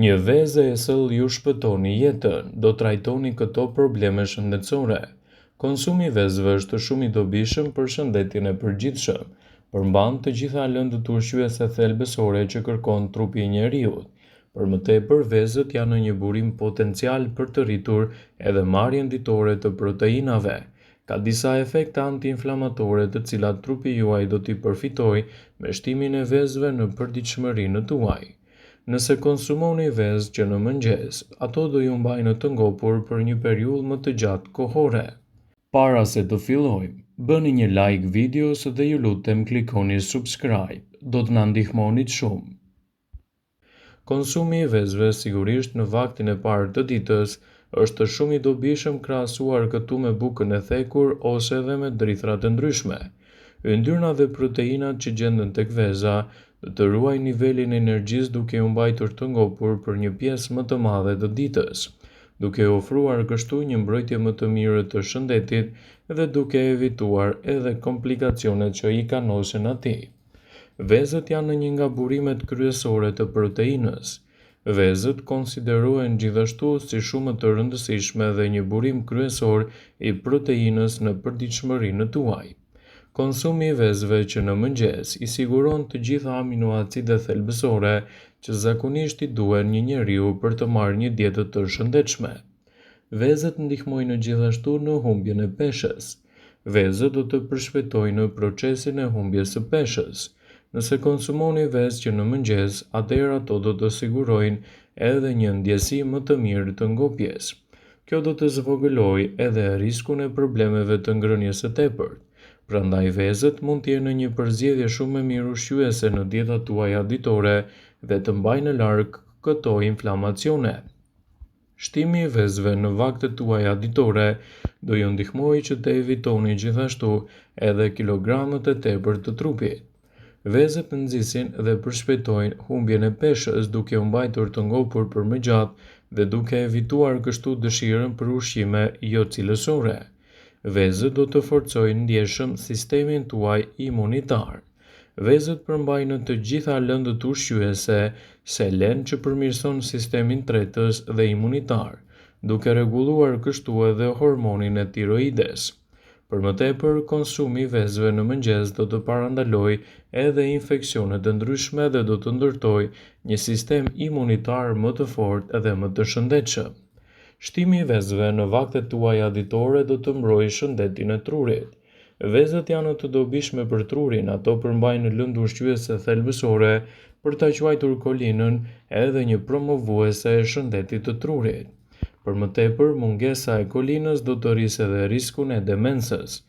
Një vezë e sëll ju shpëtoni jetën, do trajtoni këto probleme shëndetësore. Konsumi vezëve është shumë i dobishëm për shëndetin e përgjithshëm, përmban të gjitha lëndët ushqyese thelbësore që kërkon trupi i njeriut. Për më tepër, vezët janë një burim potencial për të rritur edhe marrjen ditore të proteinave. Ka disa efekte anti-inflamatore të cilat trupi juaj do t'i përfitojë me shtimin e vezëve në përditshmërinë tuaj. Nëse konsumoni vezë që në mëngjes, ato do ju mbajnë të ngopur për një periudhë më të gjatë kohore. Para se të fillojmë, bëni një like videos dhe ju lutem klikoni subscribe, do të na ndihmonit shumë. Konsumi i vezëve sigurisht në vaktin e parë të ditës është shumë i dobishëm krahasuar këtu me bukën e thekur ose edhe me drithra të ndryshme. Yndyrna dhe proteinat që gjenden tek veza të ruaj nivelin e energjisë duke u mbajtur të ngopur për një pjesë më të madhe të ditës, duke ofruar kështu një mbrojtje më të mirë të shëndetit dhe duke evituar edhe komplikacionet që i kanosen atij. Vezët janë një nga burimet kryesore të proteinës. Vezët konsiderohen gjithashtu si shumë të rëndësishme dhe një burim kryesor i proteinës në përditshmërinë tuaj. Konsumi i vezëve që në mëngjes i siguron të gjitha aminoacidet thelbësore që zakonisht i duhen një njeriu për të marrë një dietë të shëndetshme. Vezët ndihmojnë gjithashtu në humbjen e peshës. Vezët do të përshpejtojnë procesin e humbjes së peshës. Nëse konsumoni vezë që në mëngjes, atëherë ato do të sigurojnë edhe një ndjesi më të mirë të ngopjes. Kjo do të zvogëlojë edhe riskun e problemeve të ngrënies së tepërt. Prandaj vezët mund të jenë një përzgjedhje shumë e mirë ushqyese në dietat tuaja ditore dhe të mbajnë larg këto inflamacione. Shtimi i vezëve në vaktet tuaja ditore do ju ndihmojë që të evitoni gjithashtu edhe kilogramet e tepërt të trupit. Vezët nxisin dhe përshpejtojnë humbjen e peshës duke u mbajtur të ngopur për më gjatë dhe duke evituar kështu dëshirën për ushqime jo cilësore. Vezët do të forcojnë ndjeshëm sistemin tuaj imunitar. Vezët përmbajnë të gjitha lëndët ushqyese, selen që përmirëson sistemin tretës dhe imunitar, duke rregulluar kështu edhe hormonin e tiroides. Për më tepër, konsumi i vezëve në mëngjes do të parandalojë edhe infeksione të ndryshme dhe do të ndërtojë një sistem imunitar më të fortë dhe më të shëndetshëm. Shtimi i vezëve në vaktet tuaja ditore do të mbrojë shëndetin e trurit. Vezët janë të dobishme për trurin, ato përmbajnë lëndë ushqyese thelbësore për ta quajtur kolinën edhe një promovuese e shëndetit të trurit. Për më tepër, mungesa e kolinës do të rrisë edhe riskun e demencës.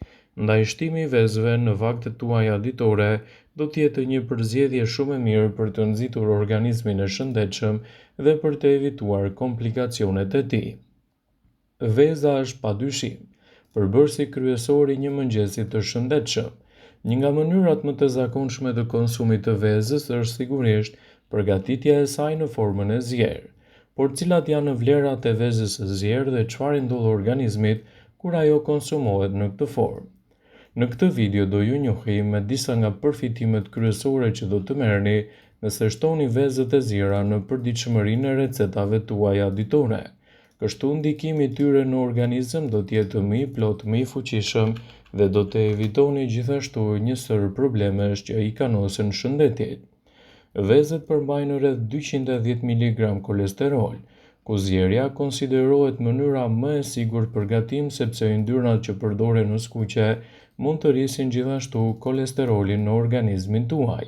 Ndaj shtimi i vezëve në vaktet tuaja ditore do të jetë një përzgjedhje shumë e mirë për të nxitur organizmin e shëndetshëm dhe për të evituar komplikacionet e tij. Veza është padyshim përbërësi kryesor i një mëngjesi të shëndetshëm. Një nga mënyrat më të zakonshme të konsumit të vezës është sigurisht përgatitja e saj në formën e zjerë. Por cilat janë vlerat e vezës së zjerë dhe çfarë ndodh organizmit kur ajo konsumohet në këtë formë? Në këtë video do ju njohim me disa nga përfitimet kryesore që do të merrni nëse shtoni vezët e zjera në përditshmërinë e recetave tuaja ditore. Kështu ndikimi i tyre në organizëm do të jetë më i plotë, më i fuqishëm dhe do të evitoni gjithashtu një sër problemesh që i kanosen shëndetit. Vezët përmbajnë rreth 210 mg kolesterol, ku zjerja konsiderohet mënyra më e sigurt për gatim sepse yndyrnat që përdoren në skuqe mund të rrisin gjithashtu kolesterolin në organizmin tuaj.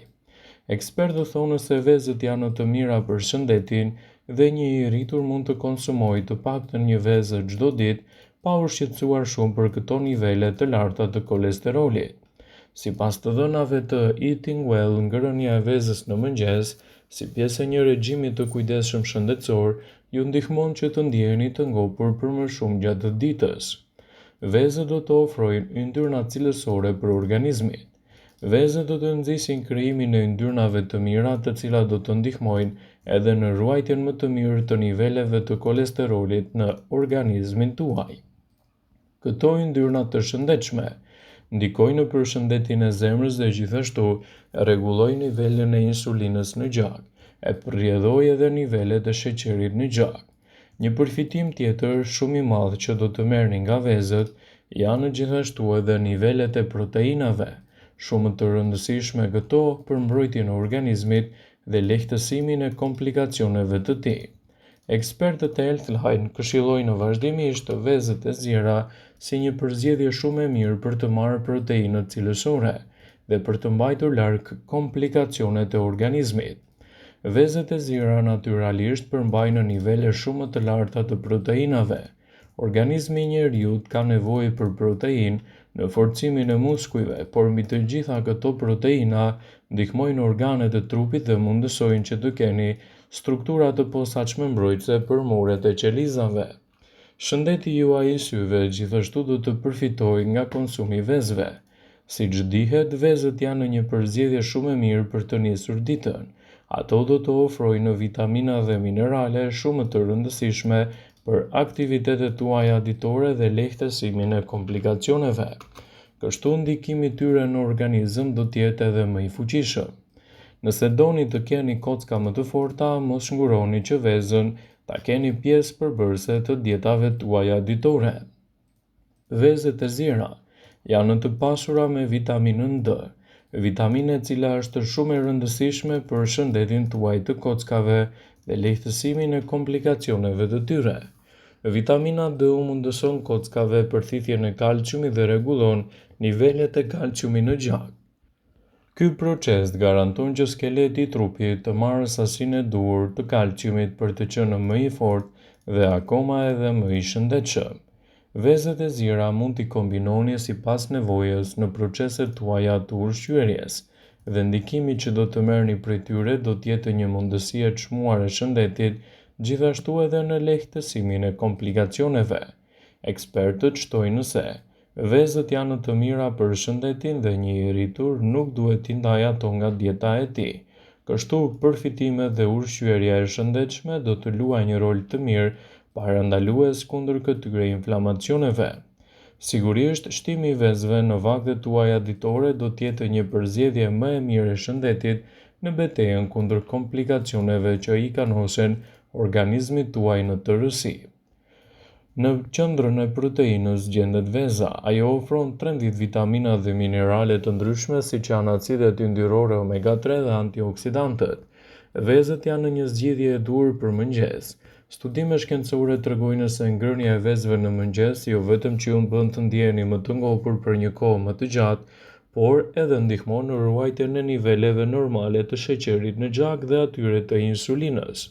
Ekspertët thonë se vezët janë të mira për shëndetin dhe një i rritur mund të konsumojë të paktën një vezë çdo ditë pa u shqetësuar shumë për këto nivele të larta të kolesterolit. Sipas të dhënave të Eating Well, ngrënia e vezës në mëngjes, si pjesë e një regjimi të kujdesshëm shëndetësor, ju ndihmon që të ndjeheni të ngopur për më shumë gjatë ditës. Vezët do të ofrojnë yndyrna cilësore për organizmin. Vezët do të nxisin krijimin e yndyrnave të mira, të cilat do të ndihmojnë edhe në ruajtjen më të mirë të niveleve të kolesterolit në organizmin tuaj. Këto yndyrna të shëndetshme ndikojnë në shëndetin e zemrës dhe gjithashtu rregullojnë nivelin e insulinës në gjak. e përrjedhoj edhe nivelet e sheqerit në gjak. Një përfitim tjetër shumë i madh që do të merrni nga vezët janë gjithashtu edhe nivelet e proteinave, shumë të rëndësishme këto për mbrojtjen e organizmit dhe lehtësimin e komplikacioneve të tij. Ekspertët e Healthline këshillojnë vazhdimisht vezët e zjera si një përzgjedhje shumë e mirë për të marrë proteinë cilësore dhe për të mbajtur larg komplikacionet e organizmit. Vezët e zjera natyralisht përmbajnë nivele shumë të larta të proteinave. Organizmi i njeriut ka nevojë për proteinë në forcimin e muskujve, por mbi të gjitha këto proteina ndihmojnë organet e trupit dhe mundësojnë që të keni struktura të posaçme mbrojtëse për muret e qelizave. Shëndeti juaj i syve gjithashtu do të përfitojë nga konsumi i vezëve. Siç dihet, vezët janë një përzgjedhje shumë e mirë për të nisur ditën. Ato do të ofrojnë vitamina dhe minerale shumë të rëndësishme për aktivitetet tuaja ditore dhe lehtësimin e komplikacioneve. Kështu ndikimi i tyre në organizëm do të jetë edhe më i fuqishëm. Nëse doni të keni kocka më të forta, mos nguroni që vezën ta keni pjesë përbërëse të dietave tuaja ditore. Vezët e zjera janë të pasura me vitaminën D, vitaminë e cila është shumë e rëndësishme për shëndetin tuaj të kockave dhe lehtësimin e komplikacioneve të tyre. Vitamina D mundëson kockave përthithjen e kalciumit dhe rregullon nivelet e kalciumit në gjak. Ky proces garanton që skeleti i trupit të marrë sasinë e duhur të kalciumit për të qenë më i fortë dhe akoma edhe më i shëndetshëm. Vezët e zjera mund t'i kombinoni sipas nevojës në proceset tuaja të ushqyerjes dhe ndikimi që do të merrni prej tyre do të jetë një mundësi e çmuar e shëndetit, gjithashtu edhe në lehtësimin e komplikacioneve. Ekspertët shtojnë se vezët janë të mira për shëndetin dhe një i rritur nuk duhet t'i ndajë ato nga dieta e tij. Kështu përfitimet dhe ushqyerja e shëndetshme do të luajë një rol të mirë parandalues kundër këtyre inflamacioneve. Sigurisht, shtimi i vezëve në vaktet tuaja ditore do të jetë një përzgjedhje më e mirë e shëndetit në betejën kundër komplikacioneve që i kanosen organizmit tuaj në tërësi. Në qendrën e proteinës gjendet veza. Ajo ofron 13 vitamina dhe minerale të ndryshme siç janë acidet yndyrore omega-3 dhe antioksidantët. Vezët janë një zgjidhje e duhur për mëngjes. Studime shkencore tregojnë se ngrënia e vezëve në mëngjes jo vetëm që ju bën të ndjeheni më të ngopur për një kohë më të gjatë, por edhe ndihmon në ruajtjen e niveleve normale të sheqerit në gjak dhe atyre të insulinës.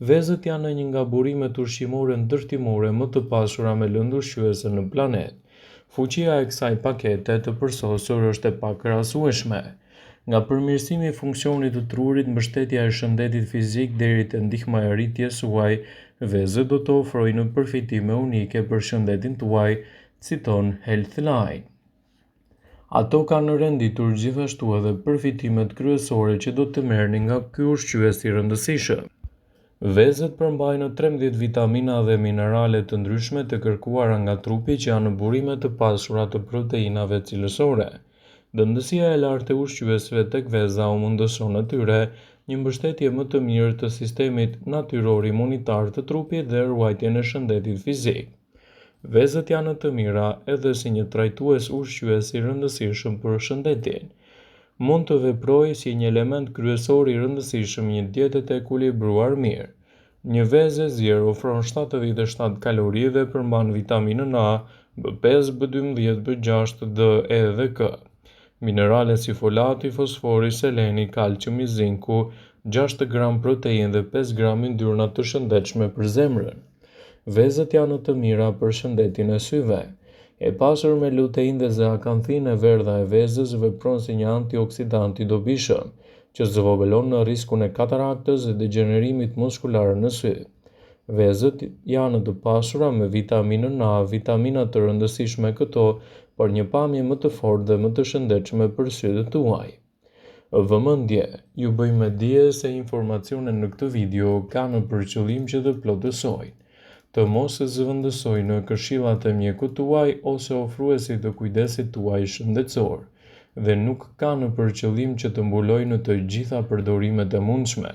Vezët janë një nga burimet ushqimore ndërtimore më të pasura me lëndë ushqyese në planet. Fuqia e kësaj pakete të përsosur është e pakrahasueshme. Nga përmirësimi i funksionit të trurit, mbështetja e shëndetit fizik deri te ndihma e rritjes suaj, vezët do të ofrojnë përfitime unike për shëndetin tuaj, citon Healthline. Ato kanë renditur gjithashtu edhe përfitimet kryesore që do të merrni nga ky ushqyes i rëndësishëm. Vezët përmbajnë 13 vitamina dhe minerale të ndryshme të kërkuara nga trupi që janë burime të pasura të proteinave cilësore. Dëndësia e lartë e ushqyesve tek veza u mundëson atyre një mbështetje më të mirë të sistemit natyror imunitar të trupit dhe ruajtjen e shëndetit fizik. Vezët janë të mira edhe si një trajtues ushqyes i rëndësishëm për shëndetin. Mund të veprojë si një element kryesor i rëndësishëm një diete të ekuilibruar mirë. Një vezë e zjerë ofron 77 kalori dhe përmban vitaminën A, B5, B12, B6, D, E dhe K. Minerale si folati, fosfori, seleni, kalciumi, zinku, 6 gram proteinë dhe 5 gram yndyrna të shëndetshme për zemrën. Vezët janë të mira për shëndetin e syve. E pasur me lutein dhe zeakanthinë e verdha e vezës vepron si një antioksidant i dobishëm, që zvogëlon në riskun e kataraktës dhe degenerimit muskular në sy. Vezët janë të pasura me vitaminën A, vitamina të rëndësishme këto për një pamje më të fortë dhe më të shëndetshme për sytë tuaj. Vëmendje, ju bëjmë dije se informacionet në këtë video kanë për qëllim që të plotësojnë, të mos zëvendësojnë këshillat e mjekut tuaj ose ofruesit të kujdesit tuaj shëndetësor, dhe nuk kanë për qëllim që të mbulojnë të gjitha përdorimet e mundshme.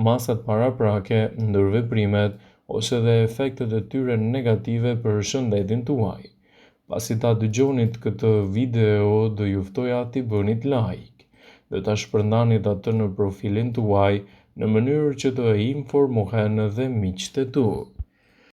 masat paraprake, ndërveprimet ose dhe efektet e tyre negative për shëndetin tuaj. Pasi ta dëgjonit këtë video, do ju ftoja t'i bënit like dhe ta shpërndanit atë në profilin tuaj në mënyrë që të informohen edhe miqtë e tu.